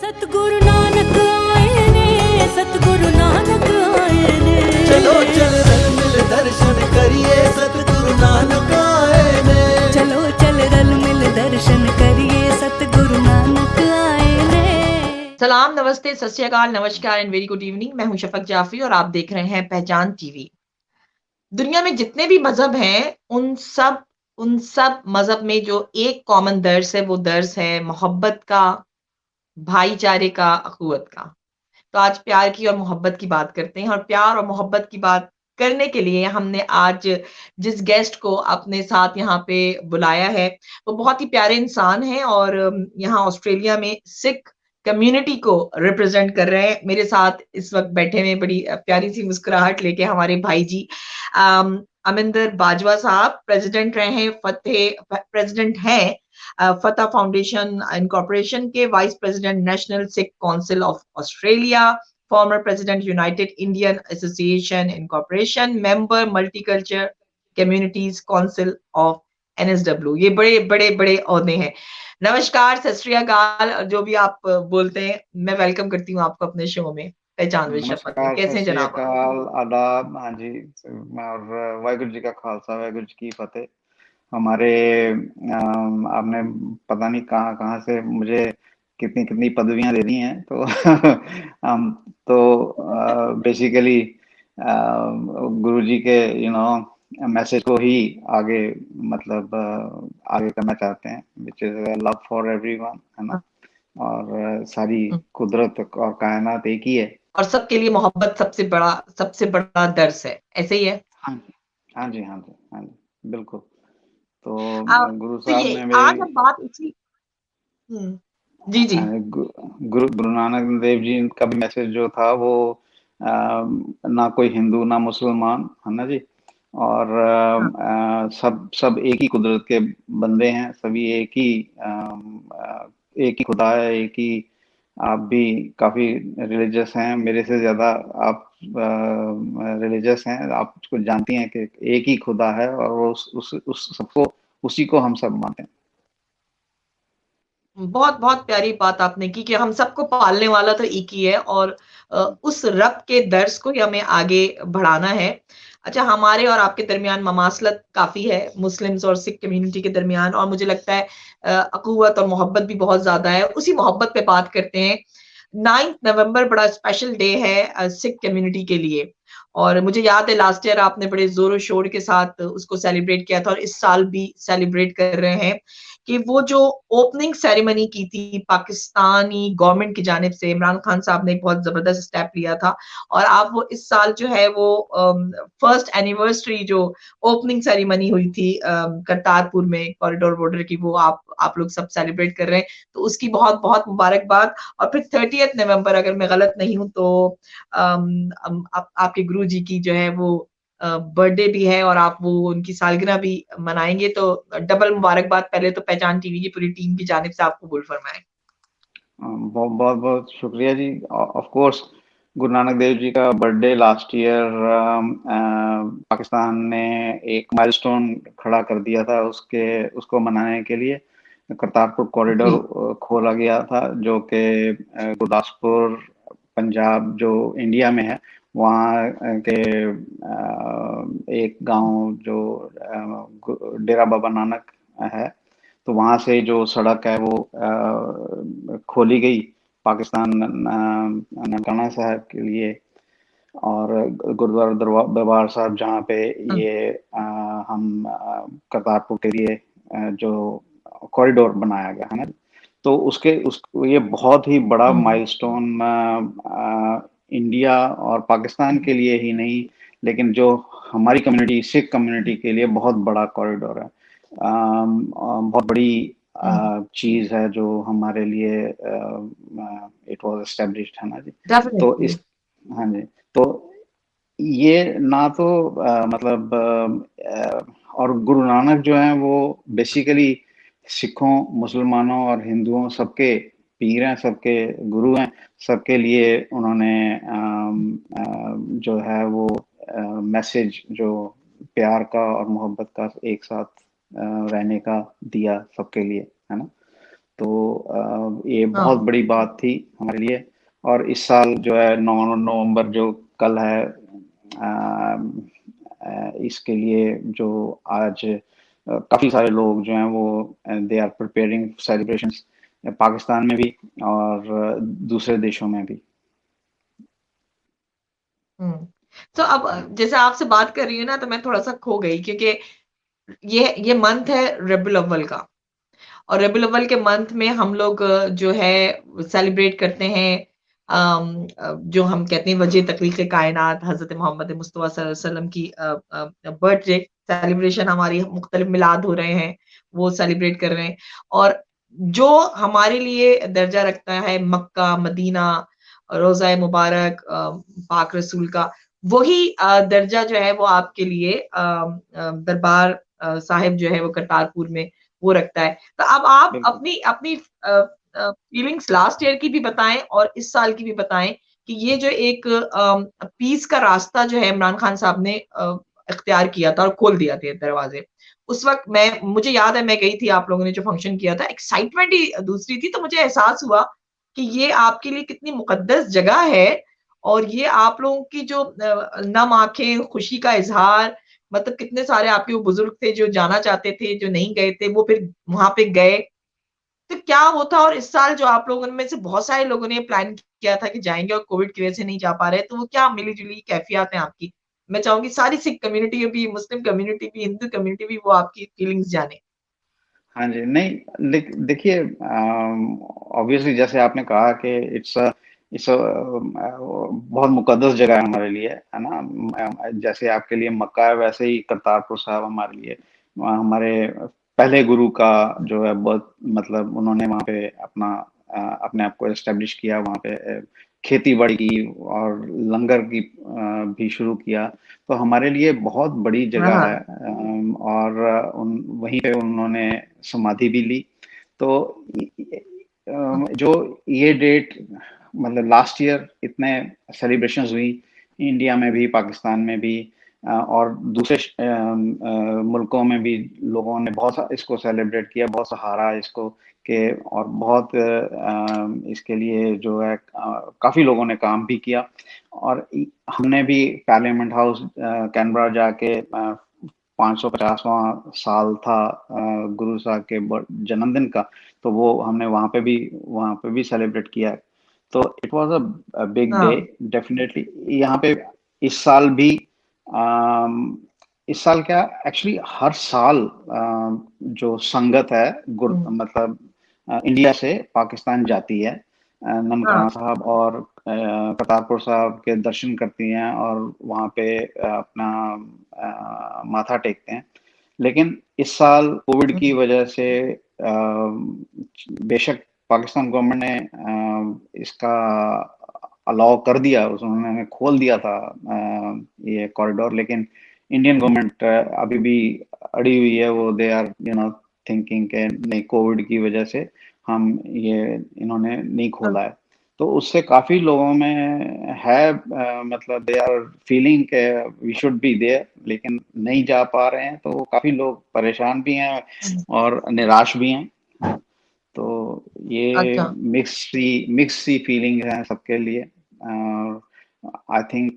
सतगुरु नानक आए ने, सतगुरु नानक आए ने। चलो चल रल मिल दर्शन करिए, सतगुरु नानक आए ने। चलो चल रल मिल दर्शन करिए, सतगुरु नानक आए ने। सलाम, नमस्ते, सत श्री अकाल, नमस्कार एंड वेरी गुड इवनिंग। मैं हूं शफक जाफरी और आप देख रहे हैं पहचान टीवी। दुनिया में जितने भी मज़हब हैं, उन सब मज़हब में जो एक कॉमन दर्स है, वो दर्स है मोहब्बत का, भाईचारे का, अख़ुवत का। तो आज प्यार की और मोहब्बत की बात करते हैं और प्यार और मोहब्बत की बात करने के लिए हमने आज जिस गेस्ट को अपने साथ यहाँ पे बुलाया है, वो बहुत ही प्यारे इंसान हैं और यहाँ ऑस्ट्रेलिया में सिख कम्युनिटी को रिप्रेज़ेंट कर रहे हैं। मेरे साथ इस वक़्त बैठे हुए बड़ी प्यारी-सी मुस्कुराहट लेके हमारे भाई जी अमिंदर बाजवा साहब प्रेज़िडेंट रहे हैं प्रेज़िडेंट हैं फतह फाउंडेशन इनकॉर्पोरेशन के vice president national Sikh council of Australia, former president United Indian association incorporation, member multiculture communities council of NSW. ये बड़े ओहदे हैं। नमस्कार, सत श्री अकाल, जो भी आप बोलते हैं, मैं वेलकम करती हूँ आपको अपने शो में पहचान विद शफक में। नमस्कार, कैसे सत हैं श्री जनाब आप? अकाल, आदाब। हाँ जी, और वाहिगुरु जी का खालसा, वाहिगुरु जी की फतेह। हमारे आपने पता नहीं कहाँ से मुझे कितनी कितनी पदवियां दे दी हैं, तो हम तो बेसिकली गुरु जी के मैसेज को ही आगे मतलब आगे करना चाहते हैं, which is love for everyone, है ना। और सारी कुदरत और कायनात एक ही है। और सबके लिए मोहब्बत सबसे बड़ा दर्स है, ऐसे ही है? हाँ जी, हाँ जी, हाँ जी, हाँ जी, बिल्कुल। तो गुरु तो साहब ये ने आज मेरी हम बात इसी जी, जी। गुरु नानक देव जी का भी मैसेज जो था वो ना कोई हिंदू ना मुसलमान, है ना जी। और हाँ। सब एक ही कुदरत के बंदे हैं, सभी एक ही खुदा है, एक ही। आप भी काफी रिलीजियस हैं, मेरे से ज्यादा आप रिलीजियस हैं। आप उसको जानती हैं कि एक ही खुदा है और वो उस सबको, उसी को हम सब मानते हैं। बहुत प्यारी बात आपने की कि हम सबको पालने वाला तो एक ही है और उस रब के दर्स को ही हमें आगे बढ़ाना है। अच्छा, हमारे और आपके दरमियान ममासलत काफ़ी है, मुस्लिम्स और सिख कम्युनिटी के दरमियान, और मुझे लगता है अख़ुवत और मोहब्बत भी बहुत ज़्यादा है। उसी मोहब्बत पे बात करते हैं। 9 नवंबर बड़ा स्पेशल डे है सिख कम्युनिटी के लिए, और मुझे याद है लास्ट ईयर आपने बड़े ज़ोर-ओ-शोर के साथ उसको सेलिब्रेट किया था और इस साल भी सेलिब्रेट कर रहे हैं कि वो जो ओपनिंग सेरेमनी की थी पाकिस्तानी गवर्नमेंट की जानिब से, इमरान खान साहब ने एक बहुत ज़बरदस्त स्टेप लिया था और आप वो इस साल जो है वो फर्स्ट एनिवर्सरी जो ओपनिंग सेरेमनी हुई थी करतारपुर में कॉरिडोर बॉर्डर की, वो आप लोग सब सेलिब्रेट कर रहे हैं, तो उसकी बहुत-बहुत मुबारकबाद। और फिर 30th नवंबर अगर मैं गलत नहीं हूँ तो आपके गुरुजी की जो है वो बर्थडे भी है और आप वो उनकी सालगिरह भी मनाएँगे, तो डबल मुबारकबाद पहले तो पहचान टीवी की पूरी टीम की जानिब से आपको कबूल फरमाए। बहुत बहुत शुक्रिया जी। ऑफ कोर्स गुरु नानक देव जी का बर्थडे लास्ट ईयर पाकिस्तान ने एक माइलस्टोन खड़ा कर दिया था, उसको मनाने के लिए करतारपुर कॉरिडोर जी, खोला गया था, जो कि गुरदासपुर पंजाब जो इंडिया में है, वहाँ के एक गांव जो डेरा बाबा नानक है, तो वहां से जो सड़क है वो खोली गई पाकिस्तान ननकाना साहब के लिए। और गुरुद्वारा दरबार साहब जहाँ पे हुँ, ये हम करतारपुर के लिए जो कॉरिडोर बनाया गया है ना, तो ये बहुत ही बड़ा हुँ, माइलस्टोन इंडिया और पाकिस्तान हुँ, के लिए ही नहीं, लेकिन जो हमारी कम्युनिटी, सिख कम्युनिटी के लिए बहुत बड़ा कॉरिडोर है। बहुत बड़ी हुँ, चीज है जो हमारे लिए इट वाज एस्टेब्लिश्ड, है ना जी। तो डेफिनिटली। इस हाँ जी, तो ये ना तो मतलब और गुरु नानक जो हैं वो बेसिकली सिखों, मुसलमानों और हिंदुओं सबके पीर हैं, सबके गुरु हैं। सबके लिए उन्होंने जो है वो मैसेज जो प्यार का और मोहब्बत का एक साथ रहने का दिया सबके लिए, है ना। तो ये बहुत हाँ। बड़ी बात थी हमारे लिए। और इस साल जो है 9 नवंबर जो कल है, इसके लिए जो आज काफी सारे लोग जो हैं वो they are preparing celebrations, Pakistan में भी और दूसरे देशों में भी। हुँ। तो अब जैसे आपसे बात कर रही हूँ ना तो मैं थोड़ा-सा खो गई क्योंकि ये मंथ है रबीउल अव्वल का। और रबीउल अव्वल के मंथ में हम लोग जो है सेलिब्रेट करते हैं जो हम कहते हैं वजह तख्लीक़ कायनात हज़रत मोहम्मद मुस्तफ़ा सल्लल्लाहु अलैहि वसल्लम की बर्थडे सेलिब्रेशन हमारी मुख्तलिफ मिलाद हो रहे हैं, वो सेलिब्रेट कर रहे हैं। और जो हमारे लिए दर्जा रखता है मक्का, मदीना, रोज़ा मुबारक पाक रसूल का, वही दर्जा जो है वो आपके लिए दरबार साहिब जो है वो करतारपुर में वो रखता है। तो अब आप बिल्कुल। अपनी अपनी फीलिंग्स लास्ट ईयर की भी बताएँ और इस साल की भी बताएँ कि ये जो एक पीस का रास्ता जो है इमरान खान साहब ने इख्तियार किया था और खोल दिया थे दरवाज़े। उस वक़्त मुझे याद है मैं गई थी आप लोगों ने जो फंक्शन किया था, एक्साइटमेंट ही दूसरी थी, तो मुझे एहसास हुआ कि ये आपके लिए कितनी मुक़द्दस जगह है और ये आप लोगों की जो नम आँखें, खुशी का इज़हार मतलब कितने सारे आपके वो बुज़ुर्ग थे जो जाना चाहते थे, जो नहीं गए थे, वो फिर वहाँ पे गए। तो क्या वो था और इस साल जो आप लोगों में से बहुत सारे लोगों ने प्लान किया था कि जाएँगे और कोविड की वजह से नहीं जा पा रहे, तो वो क्या मिली-जुली कैफ़ियत है आपकी? मैं चाहूँगी सारी सिख कम्युनिटी भी, मुस्लिम कम्युनिटी भी, हिंदू कम्युनिटी भी वो आपकी फीलिंग्स जाने। हाँ जी, नहीं, देखिए, ऑब्वियसली जैसे आपने कहा कि इट्स बहुत मुकद्दस जगह है हमारे लिए, है ना? जैसे आपके लिए मक्का है वैसे ही करतारपुर साहिब हमारे लिए, हमारे पहले गुरु का जो है बहुत मतलब उन्होंने वहाँ पे अपने आप को एस्टेब्लिश किया, वहाँ पे खेती-बाड़ी की और लंगर की भी शुरू किया। तो हमारे लिए बहुत बड़ी हाँ, जगह है, हाँ। और उन वहीं पे उन्होंने समाधि भी ली। तो जो ये डेट मतलब लास्ट ईयर इतने सेलिब्रेशंस हुई इंडिया में भी, पाकिस्तान में भी, और दूसरे मुल्कों में भी लोगों ने इसको सेलिब्रेट किया, बहुत सहारा इसको के, और बहुत इसके लिए जो है काफी लोगों ने काम भी किया। और हमने भी पार्लियामेंट हाउस कैनबरा जाके 550वां साल था गुरु साहब के जन्मदिन का, तो वो हमने वहाँ पे भी सेलिब्रेट किया। तो it was a big day हाँ। डेफिनेटली। यहाँ पे इस साल भी, अम, इस साल क्या, एक्चुअली हर साल जो संगत है हुँ। मतलब इंडिया से पाकिस्तान जाती है, हाँ। ननकाना साहब और करतारपुर साहब के दर्शन करती हैं और वहाँ पे अपना माथा टेकते हैं। लेकिन इस साल कोविड हुँ, की वजह से बेशक पाकिस्तान गवर्नमेंट ने इसका अलाउ कर दिया, उन्होंने खोल दिया था ये कॉरिडोर, लेकिन इंडियन गवर्नमेंट अभी भी अड़ी हुई है। वो दे आर थिंकिंग के नहीं, कोविड की वजह से हम ये इन्होंने नहीं खोला है। तो उससे काफी लोगों में है मतलब दे आर फीलिंग के वी शुड बी देयर, लेकिन नहीं जा पा रहे हैं, तो काफी लोग परेशान भी हैं हुँ। और निराश भी हैं। तो ये अच्छा। मिक्स सी फीलिंग है सबके लिए। आई थिंक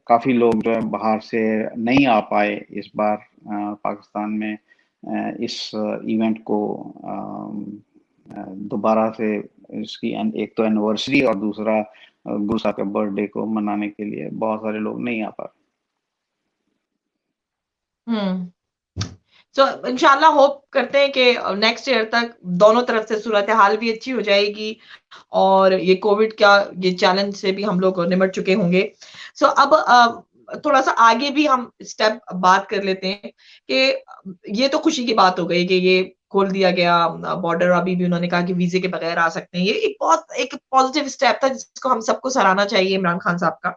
काफी लोग जो है बाहर से नहीं आ पाए इस बार पाकिस्तान में इस इवेंट को दोबारा से इसकी एक तो एनिवर्सरी और दूसरा गुरु साहब के बर्थडे को मनाने के लिए बहुत सारे लोग नहीं आ पा हुँ। सो इंशाल्लाह होप करते हैं कि नेक्स्ट ईयर तक दोनों तरफ से सूरत-ए-हाल भी अच्छी हो जाएगी और ये कोविड का ये चैलेंज से भी हम लोग निमट चुके होंगे। सो अब थोड़ा-सा आगे भी हम स्टेप बात कर लेते हैं कि ये तो खुशी की बात हो गई कि ये खोल दिया गया बॉर्डर अभी भी उन्होंने कहा कि वीज़े के बगैर आ सकते हैं। ये एक पॉजिटिव स्टेप था जिसको हम सबको सराहना चाहिए इमरान खान साहब का।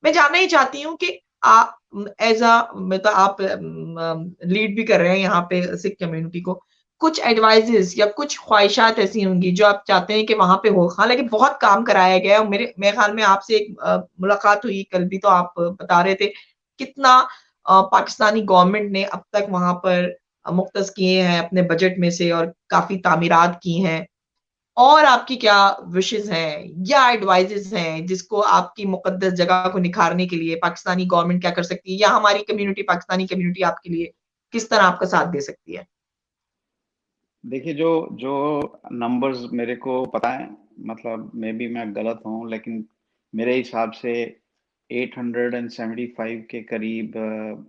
मैं जानना ही चाहती हूँ कि आप एज़ अ मतलब आप लीड भी कर रहे हैं यहाँ पे सिख कम्युनिटी को। कुछ एडवाइसेज़ या कुछ ख्वाहिशात ऐसी होंगी जो आप चाहते हैं कि वहाँ पे हो। हालाँकि बहुत काम कराया गया है और मेरे ख़्याल में आपसे एक मुलाकात हुई कल भी तो आप बता रहे थे कितना पाकिस्तानी गवर्नमेंट ने अब तक वहाँ पर मुख्तस किए हैं अपने बजट में से और काफ़ी तामीरात की हैं? और आपकी क्या विशेज़ हैं या एडवाइसेज़ हैं जिसको आपकी मुक़द्दस जगह को निखारने के लिए पाकिस्तानी गवर्नमेंट क्या कर सकती है या हमारी कम्युनिटी पाकिस्तानी कम्युनिटी आपके लिए किस तरह आपका साथ दे सकती है? देखिए, जो जो नंबर्स मेरे को पता है, मतलब मे बी मैं गलत हूँ, लेकिन मेरे हिसाब से 875 के करीब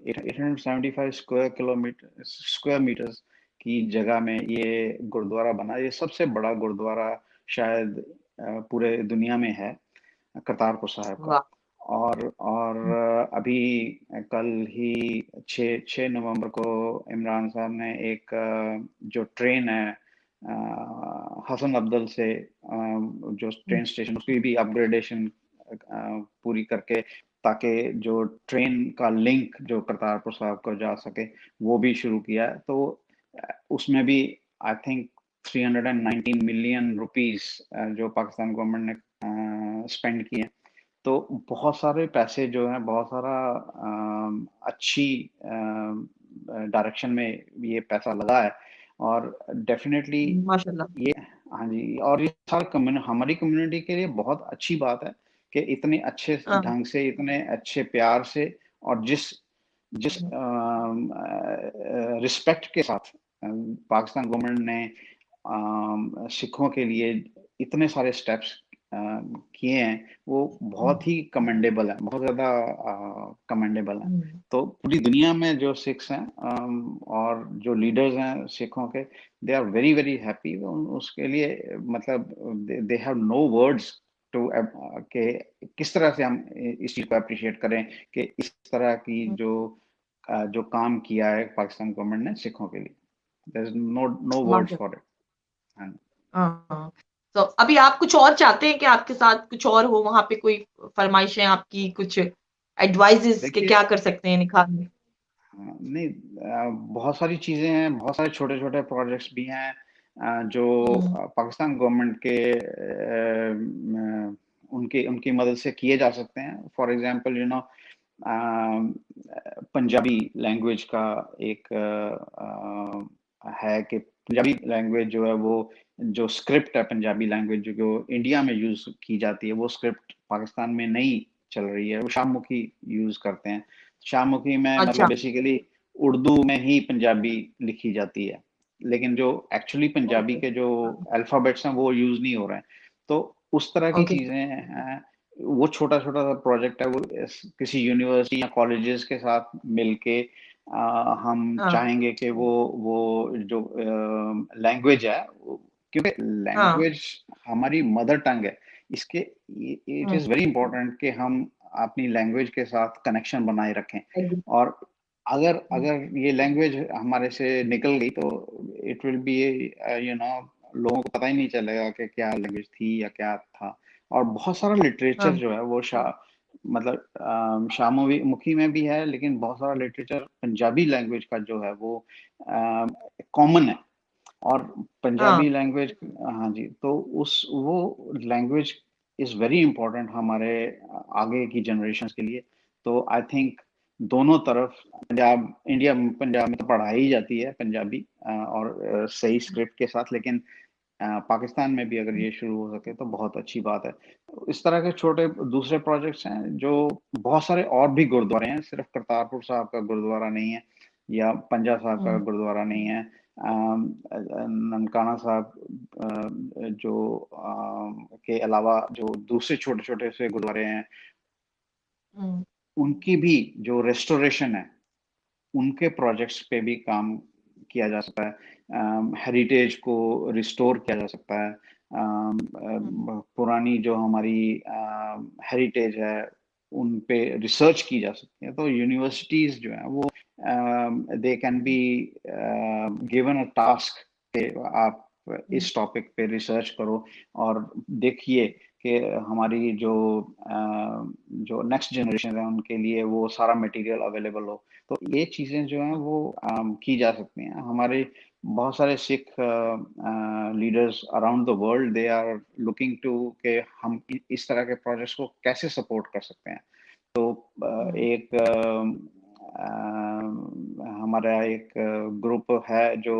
875 स्क्वायर मीटर्स की जगह में ये गुरुद्वारा बना। ये सबसे बड़ा गुरुद्वारा शायद पूरे दुनिया में है, करतारपुर साहिब का। वाह! और हुँ, अभी कल ही 6 नवंबर को इमरान साहब ने एक जो ट्रेन है हसन अब्दल से जो हुँ, ट्रेन स्टेशन उसकी भी अपग्रेडेशन पूरी करके, ताकि जो ट्रेन का लिंक जो करतारपुर साहिब को जा सके वो भी शुरू किया है। तो उसमें भी आई थिंक 319 मिलियन रुपीस जो पाकिस्तान गवर्नमेंट ने स्पेंड किए। तो बहुत सारे पैसे जो हैं, बहुत सारा अच्छी डायरेक्शन में ये पैसा लगा है। और डेफिनेटली माशाल्लाह। ये, हाँ जी, और ये सारा हमारी कम्युनिटी के लिए बहुत अच्छी बात है कि इतने अच्छे हाँ, ढंग से, इतने अच्छे प्यार से, और जिस जिस हुँ, रिस्पेक्ट के साथ पाकिस्तान गवर्नमेंट ने सिखों के लिए इतने सारे स्टेप्स किए हैं, वो हुँ, बहुत ही कमेंडेबल है, बहुत ज़्यादा कमेंडेबल है। हुँ, तो पूरी दुनिया में जो सिख्स हैं और जो लीडर्स हैं सिखों के, they are very very happy. उसके लिए मतलब they have no words to के किस तरह से हम इस चीज़ को अप्रिशिएट करें कि इस तरह की हुँ, जो काम किया है पाकिस्तान गवर्नमेंट ने सिखों के लिए। देयर इज़ नो वर्ड्स माशा फॉर इट। हाँ, हाँ, तो अभी आप कुछ और चाहते हैं कि आपके साथ कुछ और हो, वहाँ पे कोई फ़रमाइशें आपकी, कुछ एडवाइसेज़ कि देखिए, क्या कर सकते हैं निखार में? हाँ, नहीं, बहुत सारी चीज़ें हैं, बहुत सारे छोटे-छोटे प्रोजेक्ट्स भी हैं जो हुँ, पाकिस्तान गवर्नमेंट के उनकी उनकी मदद से किए जा सकते हैं। फॉर एग्ज़ाम्पल पंजाबी लैंग्वेज का एक है कि पंजाबी लैंग्वेज जो है वो, जो स्क्रिप्ट है पंजाबी लैंग्वेज जो इंडिया में यूज़ की जाती है, वो स्क्रिप्ट पाकिस्तान में नहीं चल रही है, वो शाहमुखी यूज़ करते हैं। शाहमुखी में मतलब अच्छा, बेसिकली उर्दू में ही पंजाबी लिखी जाती है, लेकिन जो एक्चुअली पंजाबी ओके, के जो हाँ, अल्फ़ाबेट्स हैं वो यूज़ नहीं हो रहे हैं। तो उस तरह की ओके, चीज़ें हैं। वो छोटा-छोटा सा प्रोजेक्ट है, वो किसी यूनिवर्सिटी या कॉलेजेस के साथ मिलके हम हाँ, चाहेंगे कि वो जो लैंग्वेज है, क्योंकि हाँ, लैंग्वेज हमारी मदर टंग है, इसके it hmm, is very important कि हम अपनी लैंग्वेज के साथ कनेक्शन बनाए रखें। एग्री, और अगर हुँ, अगर ये लैंग्वेज हमारे से निकल गई तो इट विल बी लोगों को पता ही नहीं चलेगा कि क्या लैंग्वेज थी या क्या था। और बहुत सारा लिटरेचर हाँ, जो है वो मतलब शामोवी मुखी में भी है, लेकिन बहुत सारा लिटरेचर पंजाबी लैंग्वेज का जो है वो कॉमन है। और हाँ, पंजाबी लैंग्वेज, हाँ जी, तो उस वो लैंग्वेज इज़ वेरी इम्पोर्टेंट हमारे आगे की जनरेशंस के लिए। तो आई थिंक दोनों तरफ, पंजाब में तो पढ़ाई जाती है पंजाबी और सही स्क्रिप्ट के साथ, लेकिन पाकिस्तान में भी अगर हुँ, ये शुरू हो सके तो बहुत अच्छी बात है। इस तरह के छोटे दूसरे प्रोजेक्ट्स हैं, जो बहुत सारे और भी गुरुद्वारे हैं, सिर्फ करतारपुर साहब का गुरुद्वारा नहीं है या पंजा साहब का हुँ, गुरुद्वारा नहीं है। ननकाना साहब के अलावा जो दूसरे छोटे-छोटे से गुरुद्वारे हैं, हुँ, उनकी भी जो रेस्टोरेशन है, उनके प्रोजेक्ट्स पे भी काम किया जा सकता है। हेरिटेज को रिस्टोर किया जा सकता है। हुँ, पुरानी जो हमारी हेरिटेज है, उन पे रिसर्च की जा सकती है। तो यूनिवर्सिटीज़ जो हैं वो they can be given a task कि आप हुँ, इस टॉपिक पे रिसर्च करो और देखिए कि हमारी जो नेक्स्ट जनरेशन है उनके लिए वो सारा मटेरियल अवेलेबल हो। तो ये चीज़ें जो हैं हुँ, वो की जा सकती हैं। हमारे बहुत सारे Sikh leaders around the world, they are looking to के हम इस तरह के प्रोजेक्ट्स को कैसे सपोर्ट कर सकते हैं। तो हुँ, एक हमारा एक ग्रुप है जो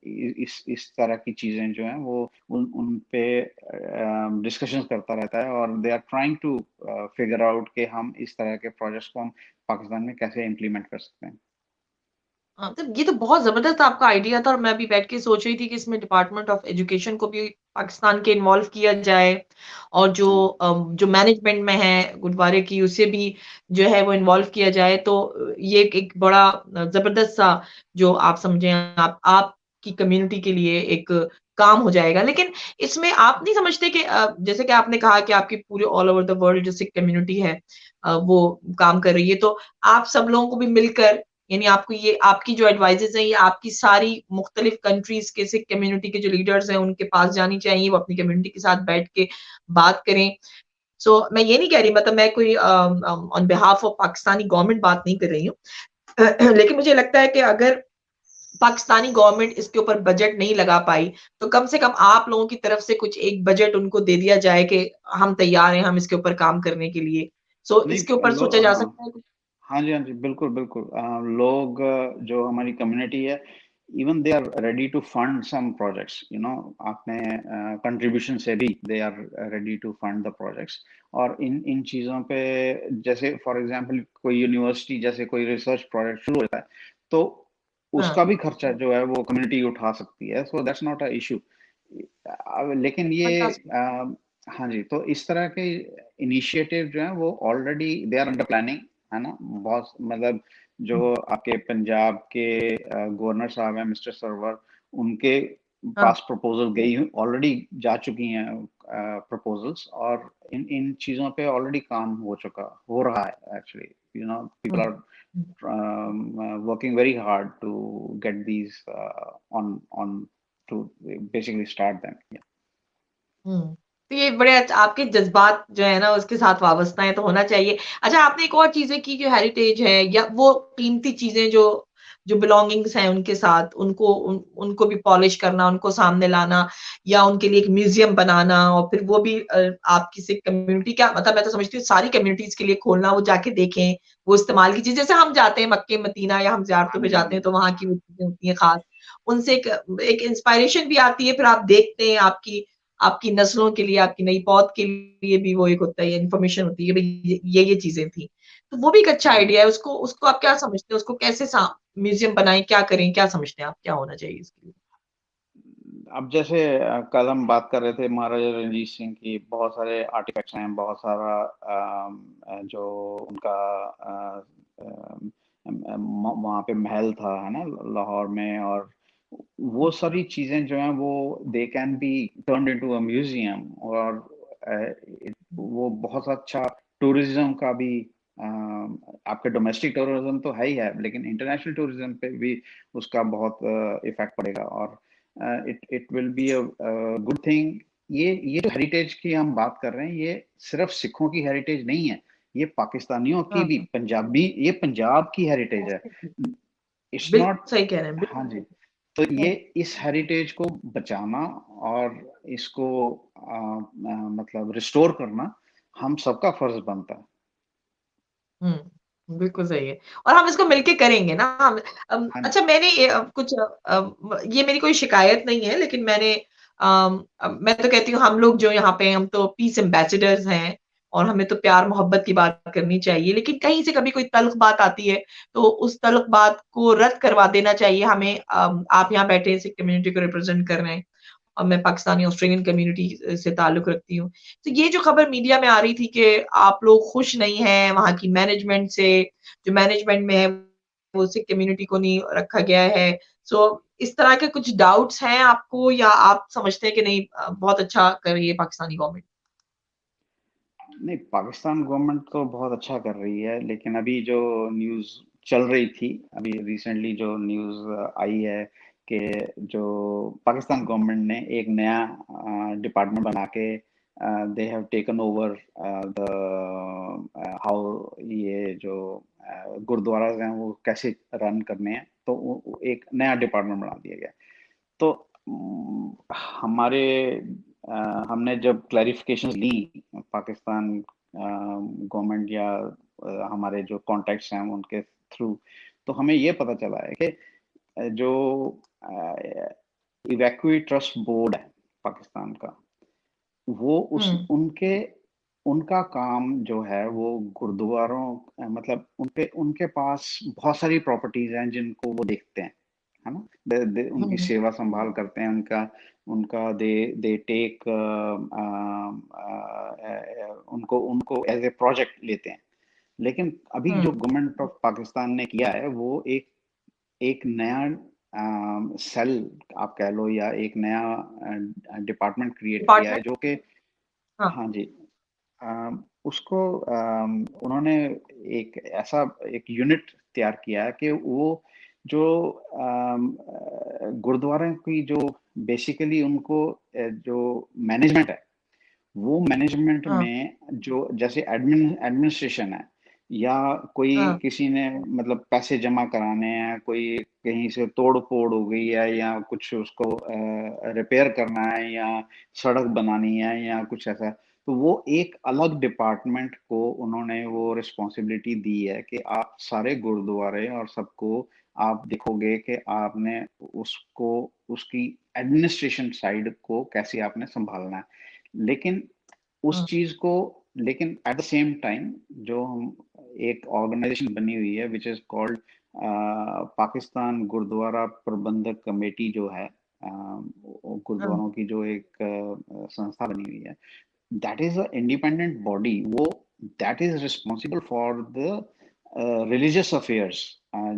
इस तरह की चीजें जो हैं वो उन पे डिस्कशंस करता रहता है, और they are trying to figure out कि हम इस तरह के प्रोजेक्ट्स को हम पाकिस्तान में कैसे इम्प्लीमेंट कर सकते हैं। हाँ, तो ये तो बहुत ज़बरदस्त आपका आइडिया था और मैं अभी बैठ के सोच रही थी कि इसमें डिपार्टमेंट ऑफ एजुकेशन को भी पाकिस्तान के इन्वॉल्व किया जाए और जो मैनेजमेंट में है गुरुद्वारे की उसे भी जो है वो इन्वॉल्व किया जाए तो ये एक बड़ा ज़बरदस्त सा जो आप समझें आप आपकी कम्युनिटी के लिए एक काम हो जाएगा। लेकिन इसमें आप नहीं समझते कि जैसे कि आपने कहा कि आपकी पूरे ऑल ओवर द वर्ल्ड जो सिख कम्युनिटी है वो काम कर रही है, तो आप सब लोगों को भी मिलकर यानी आपको ये आपकी जो एडवाइसेज़ हैं, ये आपकी सारी मुख्तलिफ कंट्रीज़ के सिख कम्युनिटी के जो लीडर्स हैं, उनके पास जानी चाहिए, वो अपनी कम्युनिटी के साथ बैठ के बात करें। सो मैं ये नहीं कह रही मतलब मैं कोई on behalf of Pakistani government बात नहीं कर रही हूँ। लेकिन मुझे लगता है कि अगर पाकिस्तानी गवर्नमेंट इसके ऊपर बजट नहीं लगा पाई, तो कम से कम आप लोगों की तरफ से कुछ एक बजट उनको दे दिया जाए कि हम तैयार हैं, हम इसके ऊपर काम करने के लिए। सो नहीं, इसके ऊपर सोचा जा हाँ, सकता है कुछ? हाँ जी, हाँ जी, बिल्कुल, बिल्कुल। लोग जो हमारी कम्युनिटी है, even they are ready to fund some projects, आपने कंट्रीब्यूशन से भी they are ready to fund the projects. और इन इन चीज़ों पे, जैसे फॉर एग्जांपल कोई यूनिवर्सिटी जैसे कोई रिसर्च प्रोजेक्ट शुरू होता है, तो हाँ, उसका भी खर्चा जो है वो कम्युनिटी उठा सकती है, so that's not a issue. लेकिन ये फंटास्टिक। हाँ जी, तो इस तरह के इनिशिएटिव जो हैं वो already they are under planning, है ना? बहुत मतलब जो आपके पंजाब के गवर्नर साहब हैं मिस्टर सरवर, उनके हाँ, पास प्रपोजल गई ऑलरेडी जा चुकी हैं प्रपोजल्स, और इन इन चीज़ों पे ऑलरेडी काम हो रहा है एक्चुअली। पीपल हुँ। Are working very hard to get these on to basically start them. Yeah. हुँ। तो ये बड़े आपके जज़्बात जो है ना उसके साथ वाबस्ता है तो होना चाहिए। अच्छा आपने एक और चीज़ें की जो हेरिटेज है या वो कीमती चीज़ें जो जो बिलॉन्गिंग्स हैं उनके साथ उनको भी पॉलिश करना, उनको सामने लाना या उनके लिए एक म्यूज़ियम बनाना और फिर वो भी आपकी सिख कम्युनिटी क्या मतलब मैं तो समझती हूँ सारी कम्युनिटीज़ के लिए खोलना, वो जाके देखें, वो इस्तेमाल की चीज़ जैसे हम जाते हैं मक्के, मदीना या हम ज़ियारतों हाँ पे जी, हाँ जाते हैं जी। तो वहाँ की वो चीज़ें होती हैं ख़ास। उनसे एक इंस्पिरेशन भी आती है, फिर आप देखते हैं आपकी आपकी नस्लों के लिए, आपकी नई पौध के लिए भी वो एक होता है, इन्फॉर्मेशन होती है, भई ये चीज़ें थी। तो वो भी एक अच्छा हाँ जी। आइडिया है, उसको उसको आप क्या समझते हैं? उसको कैसे सा म्यूज़ियम बनाएँ, क्या करें, क्या समझते हैं आप, क्या होना चाहिए इसके लिए? अब जैसे कल हम बात कर रहे थे महाराजा रणजीत सिंह की, बहुत सारे आर्टिफैक्ट्स हैं, बहुत सारा जो उनका वहाँ पे महल था, है ना, लाहौर में, और वो सारी चीजें जो हैं वो they can be turned into a museum, और वो बहुत अच्छा टूरिज्म का भी आपके डोमेस्टिक टूरिज्म तो है ही है, लेकिन इंटरनेशनल टूरिज्म पे भी उसका बहुत इफेक्ट पड़ेगा, और it it will be a good thing. ये जो हेरिटेज की हम बात कर रहे हैं, ये सिर्फ सिखों की हेरिटेज नहीं है, ये पाकिस्तानियों की हाँ, भी, हाँ। पंजाबी, ये पंजाब की हेरिटेज है। इट्स नॉट, बिल्कुल सही कह रहे हैं, हाँ बिल्कुल जी, सही। तो ये हाँ, इस हेरिटेज को बचाना और इसको मतलब रिस्टोर करना हम सबका फर्ज बनता है। हुँ, बिल्कुल सही है और हम इसको मिलके करेंगे ना हम हाँ जी। अच्छा मैंने ये कुछ ये मेरी कोई शिकायत नहीं है लेकिन मैंने मैं तो कहती हूँ हम लोग जो यहाँ पे हैं, हम तो पीस एम्बेसडर्स हैं और हमें तो प्यार-मोहब्बत की बात करनी चाहिए। लेकिन कहीं से कभी कोई तल्ख़ बात आती है, तो उस तल्ख़ बात को रद्द करवा देना चाहिए हमें आप यहाँ बैठे हैं, सिख कम्युनिटी को रिप्रेज़ेंट कर रहे हैं। और मैं पाकिस्तानी ऑस्ट्रेलियन कम्युनिटी से ताल्लुक़ रखती हूँ। तो ये जो खबर मीडिया में आ रही थी कि आप लोग खुश नहीं हैं वहाँ की मैनेजमेंट से, जो मैनेजमेंट में है वो सिख कम्युनिटी को नहीं रखा गया है। सो इस तरह के कुछ डाउट्स हैं आपको या आप समझते हैं कि नहीं बहुत अच्छा कर रही है पाकिस्तानी गवर्नमेंट? नहीं, पाकिस्तान गवर्नमेंट तो बहुत अच्छा कर रही है, लेकिन अभी जो न्यूज़ चल रही थी, अभी रिसेंटली जो न्यूज़ आई है कि जो पाकिस्तान गवर्नमेंट ने एक नया डिपार्टमेंट बना के they have taken over the how ये जो गुरुद्वाराज़ हैं वो कैसे रन करने हैं, तो एक नया डिपार्टमेंट बना दिया गया। तो हमारे हमने जब क्लैरिफिकेशंस ली पाकिस्तान गवर्नमेंट या हमारे जो कॉन्टैक्ट्स हैं उनके थ्रू। तो हमें ये पता चला है कि जो इवैक्यूएट ट्रस्ट बोर्ड है पाकिस्तान का, वो उस हम्म। उनके उनका काम जो है वो गुरुद्वारों मतलब उनके उनके पास बहुत सारी प्रॉपर्टीज हैं जिनको वो देखते हैं, है ना? उनकी हम्म। सेवा संभाल करते हैं, उनका उनका दे टेक उनको उनको एज ए प्रोजेक्ट लेते हैं। लेकिन अभी जो हम्म। गवर्नमेंट ऑफ पाकिस्तान ने किया है वो एक नया सेल आप कह लो या एक नया डिपार्टमेंट क्रिएट किया है डिपार्टमेंट। जो कि, हाँ। हाँ जी, उसको उन्होंने एक ऐसा एक यूनिट तैयार किया है कि वो जो गुरुद्वारा की जो बेसिकली उनको जो मैनेजमेंट है, वो मैनेजमेंट हाँ। में जो जैसे एडमिनिस्ट्रेशन है या कोई हाँ। किसी ने मतलब पैसे जमा कराने हैं, कोई कहीं से तोड़ फोड़ हो गई है या कुछ उसको रिपेयर करना है या सड़क बनानी है या कुछ ऐसा, तो वो एक अलग डिपार्टमेंट को उन्होंने वो रिस्पॉन्सिबिलिटी दी है कि आप सारे गुरुद्वारे और सबको आप देखोगे कि आपने उसको उसकी एडमिनिस्ट्रेशन साइड को कैसे आपने संभालना है। लेकिन उस हाँ। चीज को, लेकिन एट द सेम टाइम जो हम एक ऑर्गेनाइजेशन बनी हुई है which is called Pakistan Gurdwara Prabandhak committee जो है, हाँ। गुरुद्वारों की जो एक संस्था बनी हुई है, that is a independent body, वो that is responsible for the religious affairs.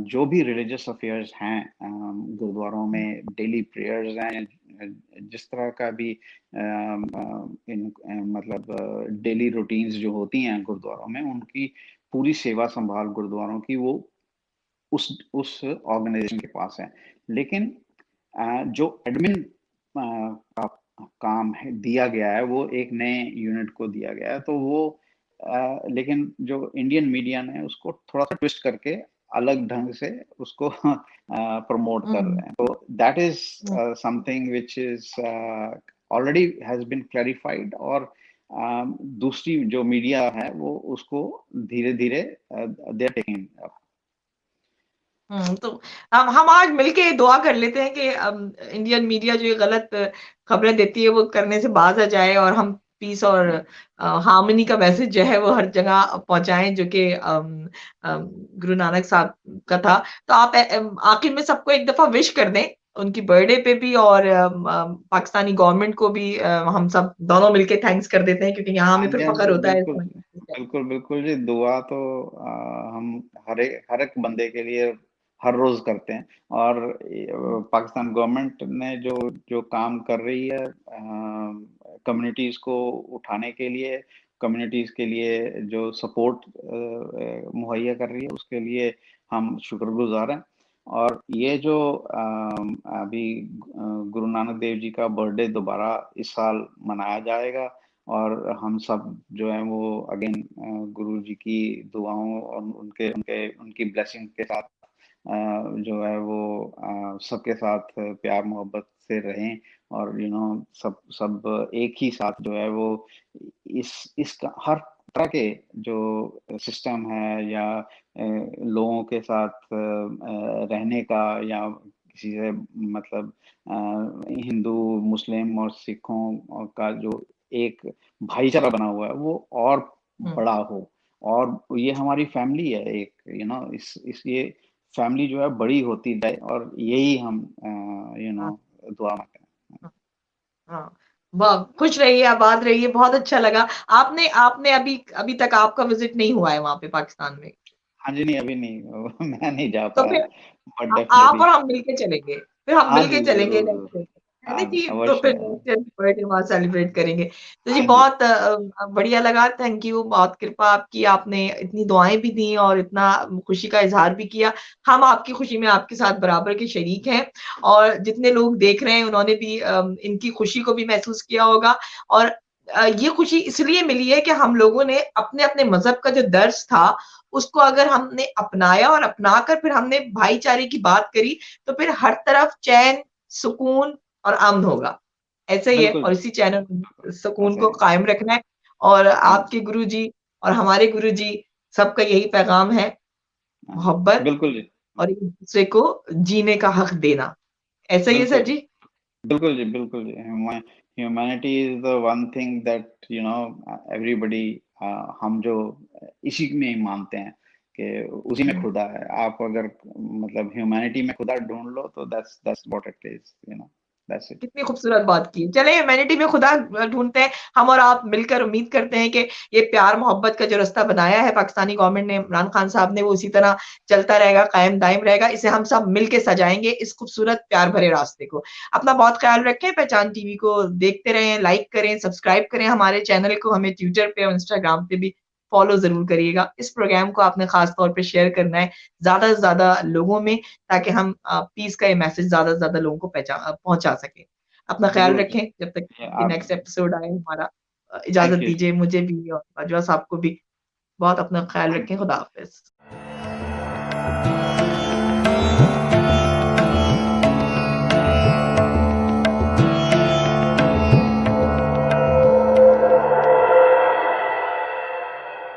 जो भी रिलीजियस अफेयर्स हैं गुरुद्वारों में, डेली प्रेयर्स हैं, जिस तरह का भी मतलब डेली रूटीन्स जो होती हैं गुरुद्वारों में, उनकी पूरी सेवा संभाल गुरुद्वारों की वो उस ऑर्गेनाइजेशन के पास है। लेकिन जो एडमिन का काम है दिया गया है वो एक नए यूनिट को दिया गया है, तो वो लेकिन जो इंडियन मीडिया ने उसको थोड़ा सा ट्विस्ट करके अलग ढंग से उसको प्रमोट कर हम्म। रहे हैं। तो that is hmm. Something which is already has been clarified, और दूसरी जो मीडिया है वो उसको धीरे धीरे दे आर टेकिंग। तो हम आज मिलके दुआ कर लेते हैं कि इंडियन मीडिया जो ये गलत खबरें देती है वो करने से बाज आ जाए और हम पीस और हार्मनी का मैसेज जो है वो हर जगह पहुंचाएं, जो कि गुरु नानक साहब का था। तो आप आखिर में सबको एक दफा विश कर दें उनकी बर्थडे पे भी, और पाकिस्तानी गवर्नमेंट को भी हम सब दोनों मिलके थैंक्स कर देते हैं, क्योंकि यहाँ हाँ हमें फिर जी, हाँ फख्र जी, होता है। बिल्कुल, बिल्कुल, बिल्कुल जी, दुआ तो हम हर एक बंदे के लिए हर रोज करते हैं। और पाकिस्तान गवर्नमेंट ने जो जो काम कर रही है कम्युनिटीज को उठाने के लिए, कम्युनिटीज के लिए जो सपोर्ट मुहैया कर रही है, उसके लिए हम शुक्रगुजार हैं। और ये जो अभी गुरु नानक देव जी का बर्थडे दोबारा इस साल मनाया जाएगा, और हम सब जो है वो अगेन गुरु जी की दुआओं और उनके उनके उनकी ब्लेसिंग के साथ जो है वो सबके साथ प्यार मोहब्बत से रहें, और सब सब एक ही साथ जो है वो इस हर तरह के जो सिस्टम है या लोगों के साथ रहने का, या किसी से मतलब हिंदू मुस्लिम और सिखों का जो एक भाईचारा बना हुआ है वो और हम्म। बड़ा हो। और ये हमारी फैमिली है एक, इस ये फैमिली जो है बड़ी होती जाए, और यही हम हाँ। दुआ मांगते हैं। हाँ। हाँ। वाह, खुश रहिए, आबाद रहिए, बहुत अच्छा लगा। आपने आपने अभी अभी तक आपका विजिट नहीं हुआ है वहां पे पाकिस्तान में? हाँ जी, नहीं अभी नहीं मैं नहीं जा तो पाया, फिर बट आप डेफिनेटली। और हम मिलके चलेंगे। फिर हम हाँ मिलके जी, चलेंगे जरूर नेक्स्ट जरूर। ईयर, है ना हाँ जी, जी? तो अवश्य। फिर नेक्स्ट ईयर बर्थडे वहाँ सेलिब्रेट करेंगे। तो जी हाँ जी, बहुत बढ़िया लगा। थैंक यू, बहुत कृपा आपकी, आपने इतनी दुआएं भी दी और इतना खुशी का इजहार भी किया। हम आपकी खुशी में आपके साथ बराबर के शरीक हैं, और जितने लोग देख रहे हैं उन्होंने भी इनकी खुशी को भी महसूस किया होगा। और ये खुशी इसलिए मिली है कि हम लोगों ने अपने अपने मजहब का जो दर्स था उसको अगर हमने अपनाया, और अपनाकर फिर हमने भाईचारे की बात करी, तो फिर हर तरफ चैन, सुकून और अमन होगा। ऐसा ही है, बिल्कुल और इसी चैन सुकून ऐसे को ही। कायम रखना है। और हाँ जी, आपके गुरुजी और हमारे गुरुजी सबका यही पैगाम है मोहब्बत बिल्कुल जी। और एक-दूसरे को जीने का हक देना। ऐसा ही है सर बिल्कुल, जी? बिल्कुल जी, बिल्कुल जी। Humanity is the one thing that everybody हम जो इसी में ही मानते हैं कि उसी में हुँ। खुदा है। आप अगर मतलब ह्यूमैनिटी में खुदा ढूँढ लो तो that's what it is, that's it. कितनी खूबसूरत बात की। चलिए ह्यूमैनिटी में खुदा ढूँढते हैं, हम और आप मिलकर उम्मीद करते हैं कि ये प्यार-मोहब्बत का जो रास्ता बनाया है पाकिस्तानी गवर्नमेंट ने, इमरान खान साहब ने, वो उसी तरह चलता रहेगा, कायम दायम रहेगा। इसे हम सब मिल के सजाएँगे इस खूबसूरत प्यार भरे रास्ते को। अपना बहुत ख़्याल रखें, पहचान टीवी को देखते रहें, लाइक करें, सब्सक्राइब करें हमारे चैनल को, हमें ट्विटर पे और इंस्टाग्राम पे भी फ़ॉलो ज़रूर करिएगा। इस प्रोग्राम को आपने ख़ास तौर पे शेयर करना है ज़्यादा से ज़्यादा लोगों में ताकि हम पीस का ये मैसेज ज़्यादा से ज़्यादा लोगों को पहुँचा सकें। अपना ख़्याल ज़रूर जी। रखें, जब तक ये कि आप नेक्स्ट एपिसोड आए हमारा। थैंक इजाज़त यू जी। दीजिए मुझे भी और बाजवा साहब को भी। बहुत अपना ख़्याल थैंक रखें, खुदा हाफ़िज़।